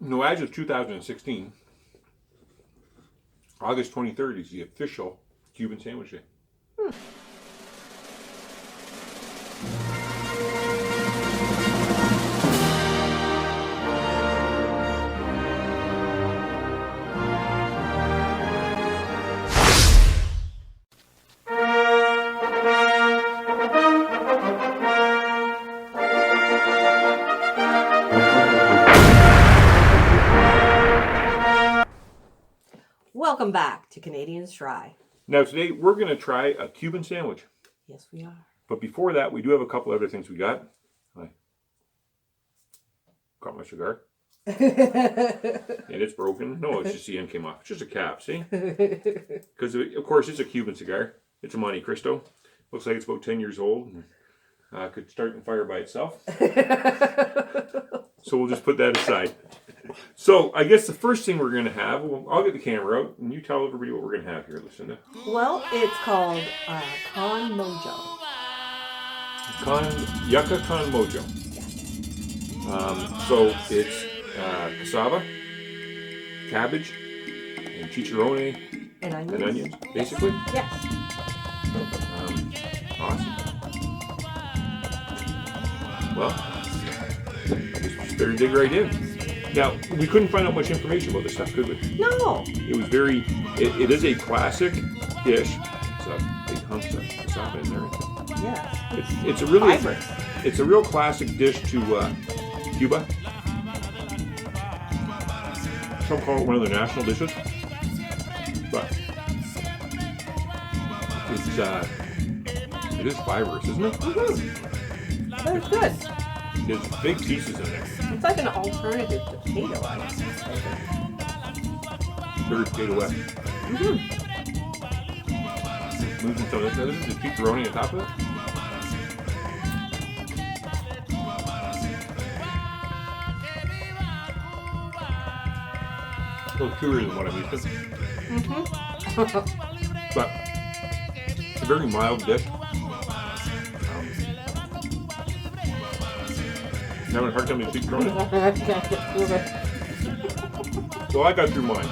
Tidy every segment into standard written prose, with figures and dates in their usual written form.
No, as of 2016, August 23rd is the official Cuban Sandwich Day. Welcome back to Canadians Try. Now today we're going to try a Cuban sandwich. Yes, we are. But before that, we do have a couple other things we got. I got my cigar. And it's broken. No, it's just the end came off. It's just a cap, see? Because, of course, it's a Cuban cigar. It's a Monte Cristo. Looks like it's about 10 years old. And, could start and fire by itself. So we'll just put that aside. So I guess the first thing we're going to have, I'll get the camera out, and you tell everybody what we're going to have here, Lucinda. Well, it's called Con Mojo. Yucca Con Mojo. So it's cassava, cabbage, and chicharrone, And onions, basically. Yes. Awesome. Well, I guess we just better dig right in. Now, we couldn't find out much information about this stuff, could we? No. It was very, it is a classic dish. It's a big hunk of cassava in there. Yes. It's a really, Vibrant. it's a real classic dish to Cuba. Some call it one of their national dishes, but it is fibrous, isn't it? Mm-hmm. That's good. There's big pieces in there. It's like an alternative to potato, I guess. Very potato wet. Mm-hmm. Moving some of this. This is the chicharone on top of it. A little chewier than what I'm used to. Mm-hmm. But it's a very mild dish. Having a hard time with chicharone? Well, I got through mine.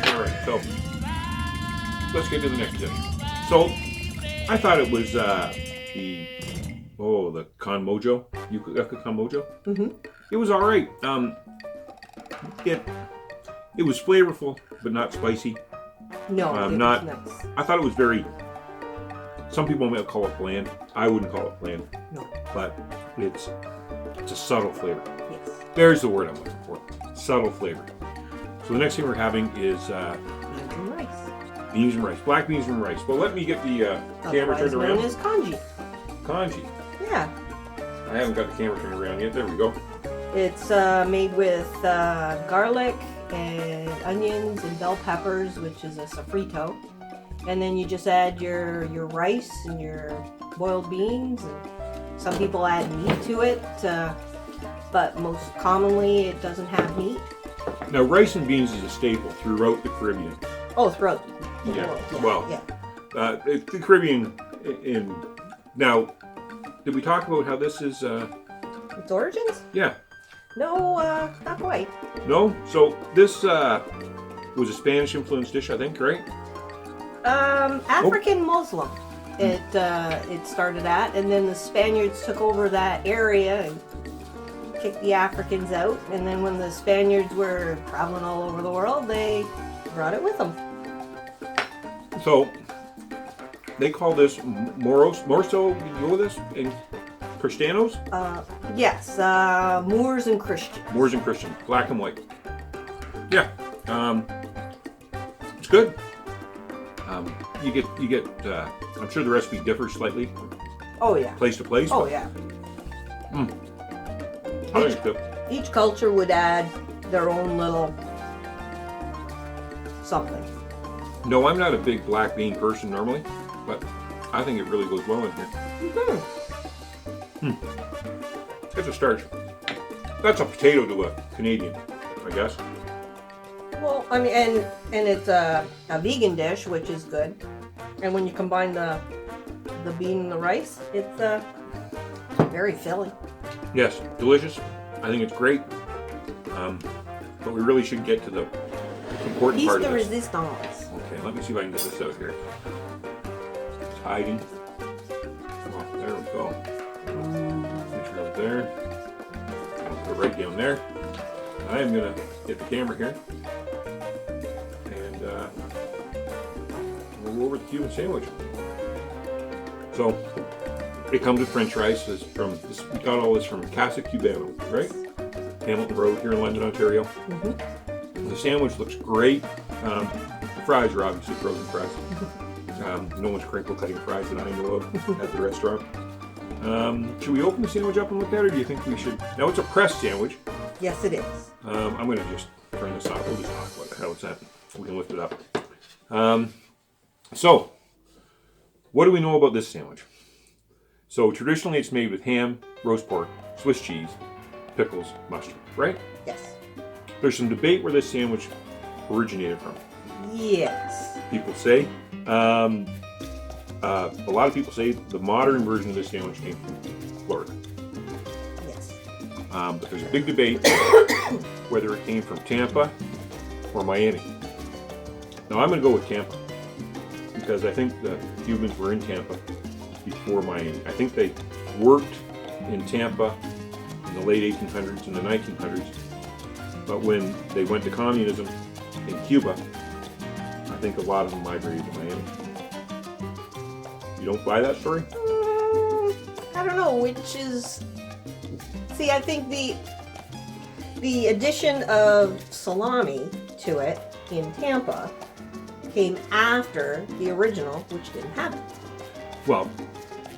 Alright, so let's get to the next dish. So I thought it was the Con Mojo. Yucca Con Mojo. Mm-hmm. It was alright. It was flavorful, but not spicy. No, it's not. nice. I thought it was very. Some people might call it bland. I wouldn't call it bland. No. But it's a subtle flavor. Yes. There's the word I'm looking for. Subtle flavor. So the next thing we're having is Beans and rice. beans and rice. Black beans and rice. Well, let me get the camera turned around. Known as congee. Congee. Yeah. I haven't got the camera turned around yet. There we go. It's made with garlic and onions and bell peppers, which is a sofrito. And then you just add your rice and your boiled beans. And some people add meat to it, but most commonly it doesn't have meat. Now, rice and beans is a staple throughout the Caribbean. Oh, throughout the Yeah. world. Yeah. Well, yeah. The Caribbean. Now, did we talk about how this is? Its origins? Yeah. No, not quite. No. So this was a Spanish-influenced dish, I think, right? African Muslim. It started at, and then the Spaniards took over that area and kicked the Africans out. And then when the Spaniards were traveling all over the world, they brought it with them. So they call this Moros. Morso, you know this? And Cristianos? Yes, Moors and Christians. Moors and Christians, black and white. Yeah, it's good. You get. I'm sure the recipe differs slightly, Oh yeah. place to place. Oh but, yeah. I think that Each culture would add their own little something. No, I'm not a big black bean person normally, but I think it really goes well in here. It's a starch. That's a potato to a Canadian, I guess. Well, I mean, and it's a vegan dish, which is good. And when you combine the bean and the rice, it's very filling. Yes, delicious. I think it's great. But we really should get to the important Piece part de of this. resistance. Okay, let me see if I can get this out here. It's hiding. Oh, there we go. Picture of there. I'll put it right down there. I am gonna get the camera here, and we'll go over the Cuban sandwich. So it comes with French fries. We got all this from Casa Cubano, right? Hamilton Road here in London, Ontario. The sandwich looks great. The fries are obviously frozen fries. No one's crinkle cutting fries that I know of at the restaurant. Should we open the sandwich up and look at it, or do you think we should? Now it's a pressed sandwich. Yes, it is. I'm going to just turn this off. We'll just talk about how it's at. We can lift it up. So, what do we know about this sandwich? So traditionally it's made with ham, roast pork, Swiss cheese, pickles, mustard, right? Yes. There's some debate where this sandwich originated from. Yes. People say. A lot of people say the modern version of this sandwich came from Florida. Yes. But there's a big debate whether it came from Tampa or Miami. Now I'm going to go with Tampa because I think the Cubans were in Tampa before Miami. I think they worked in Tampa in the late 1800s and the 1900s, but when they went to communism in Cuba, I think a lot of them migrated to Miami. You don't buy that story? I don't know which is. See, I think the addition of salami to it in Tampa came after the original, which didn't have it. Well,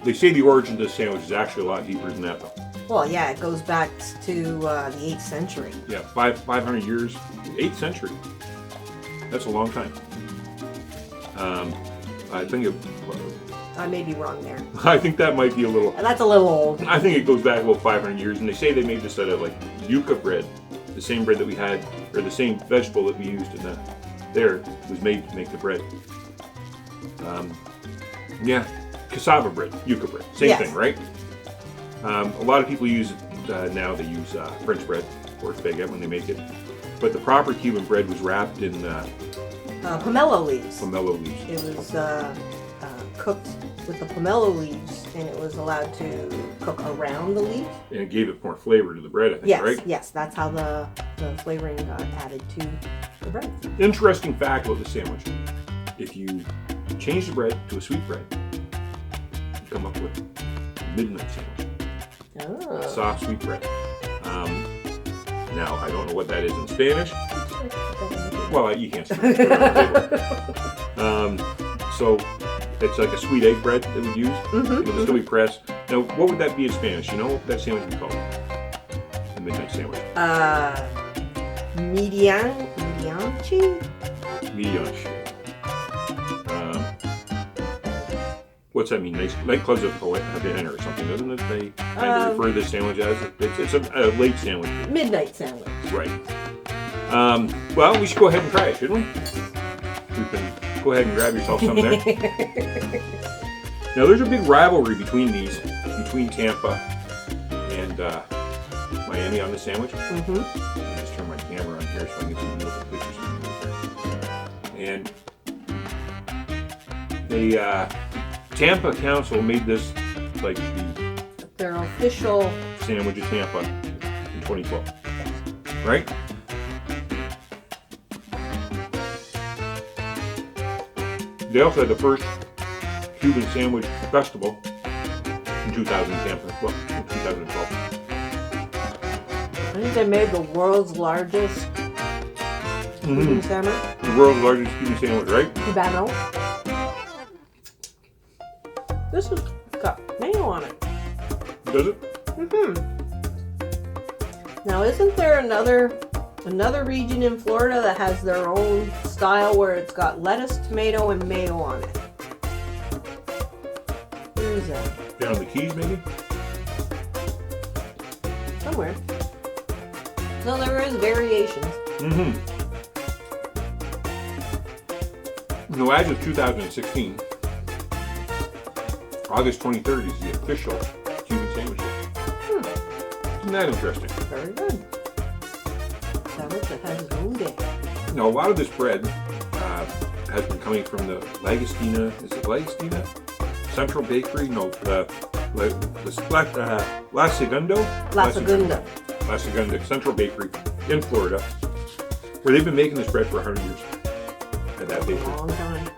they say the origin of this sandwich is actually a lot deeper than that, though. Well, yeah, it goes back to the 8th century. Yeah, 500 years, 8th century. That's a long time. I think I may be wrong there. I think that might be a little. That's a little old. I think it goes back about 500 years, and they say they made this out of like yucca bread, the same bread that we had, or the same vegetable that we used in there was made to make the bread. Yeah, cassava bread, yucca bread, same thing, right? A lot of people use it now. They use French bread or baguette when they make it, but the proper Cuban bread was wrapped in pomelo leaves. pomelo leaves. It was cooked with the pomelo leaves, and it was allowed to cook around the leaf. And it gave it more flavor to the bread, I think, Yes, right? yes, that's how the flavoring got added to the bread. Interesting fact about the sandwich. If you change the bread to a sweet bread, you come up with midnight sandwich. Oh. Soft sweet bread. Now, I don't know what that is in Spanish. Well, you can't speak it on the table. So, it's like a sweet egg bread that we use. It'll still be pressed. Now, what would that be in Spanish? You know what that sandwich would be called? The midnight sandwich. Medianchi? Medianche. What's that mean? Nightclubs have been or something, doesn't it? They kind of refer to this sandwich as it's a late sandwich. Midnight sandwich. Right. Well, we should go ahead and try it, shouldn't we? You can go ahead and grab yourself some there. Now, there's a big rivalry between Tampa and Miami on the sandwich. Let me just turn my camera on here so I can get some beautiful pictures. And the Tampa Council made this like Their official sandwich of Tampa in 2012, right? They also had the first Cuban Sandwich Festival in 2012. I think they made the world's largest Cuban sandwich. The world's largest Cuban sandwich, right? Cubano. This has got mayo on it. Does it? Now, isn't there another region in Florida that has their own style where it's got lettuce, tomato, and mayo on it? Where is that? Down in the Keys, maybe? Somewhere. No, there is variations. No, as of 2016, August 23rd is the official Cuban Sandwich Day. Isn't that interesting? Very good. Sandwich that has its own day. Now, a lot of this bread has been coming from the Lagostina. Is it Lagostina? Central Bakery? No, La Segunda? La Segunda. La Segunda Central Bakery in Florida, where they've been making this bread for 100 years. At that bakery. Long time.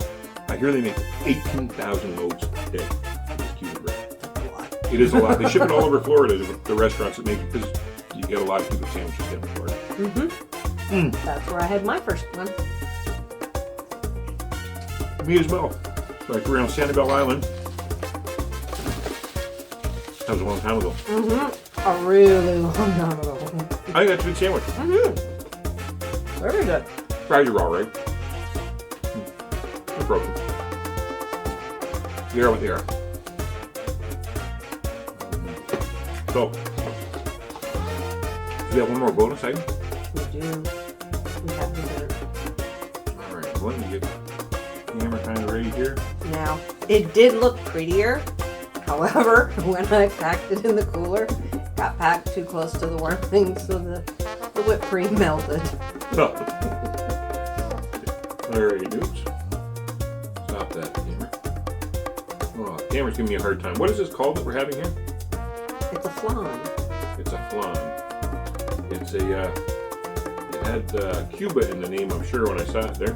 I hear they make 18,000 loaves a day of this Cuban bread. What? It is a lot. They ship it all over Florida to the restaurants that make it, because you get a lot of Cuban sandwiches down in Florida. Mm-hmm. That's where I had my first one. Me as well. Like around Sanibel Island. That was a long time ago. Mm-hmm. A really long time ago. I think that's a good sandwich. Mm-hmm. Very good. Fries are all right. They're broken. They are what they are. So, we have one more bonus item. We do. We have dessert. All right, let me get the camera kind of ready here. Now, it did look prettier. However, when I packed it in the cooler, it got packed too close to the warm thing, so the whipped cream melted. Oh. All right, oops. Stop that, camera. Oh, the camera's giving me a hard time. What is this called that we're having here? It's a flan. It's a flan. It's a, it had Cuba in the name, I'm sure, when I saw it there.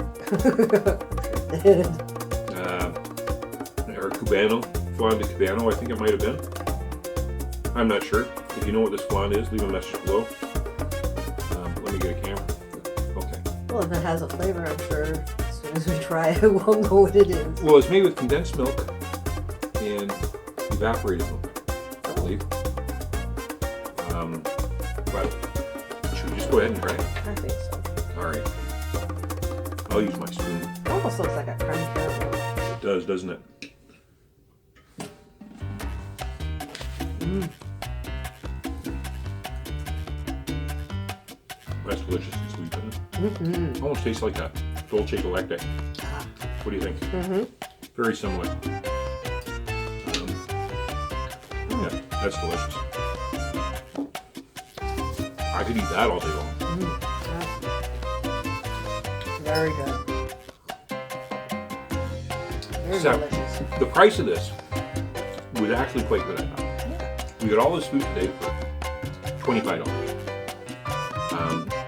Or Cubano. Flan de Cubano, I think it might have been. I'm not sure. If you know what this flan is, leave a message below. Let me get a camera. Okay. Well, if it has a flavor, I'm sure as soon as we try it, we'll know what it is. Well, it's made with condensed milk and evaporated milk, I believe. But should we just go ahead and try it? I think so. All right. I'll use my spoon. It almost looks like a crumb caramel. It does, doesn't it? That's delicious and sweet, isn't it? Mm-hmm. Almost tastes like a dolce galactic. What do you think? Mm-hmm. Very similar. Yeah, that's delicious. I could eat that all day long. Very good. Very So, delicious. the price of this was actually quite good, I thought. We got all this food today for $25,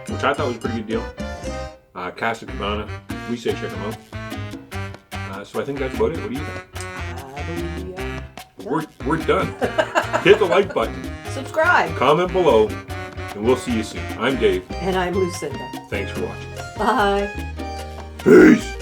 which I thought was a pretty good deal. Casa Cubana, we say check them out. So I think that's about it. What do you think? We're done. Hit the like button, Subscribe. comment below, and we'll see you soon. I'm Dave. And I'm Lucinda. Thanks for watching. Bye. Peace!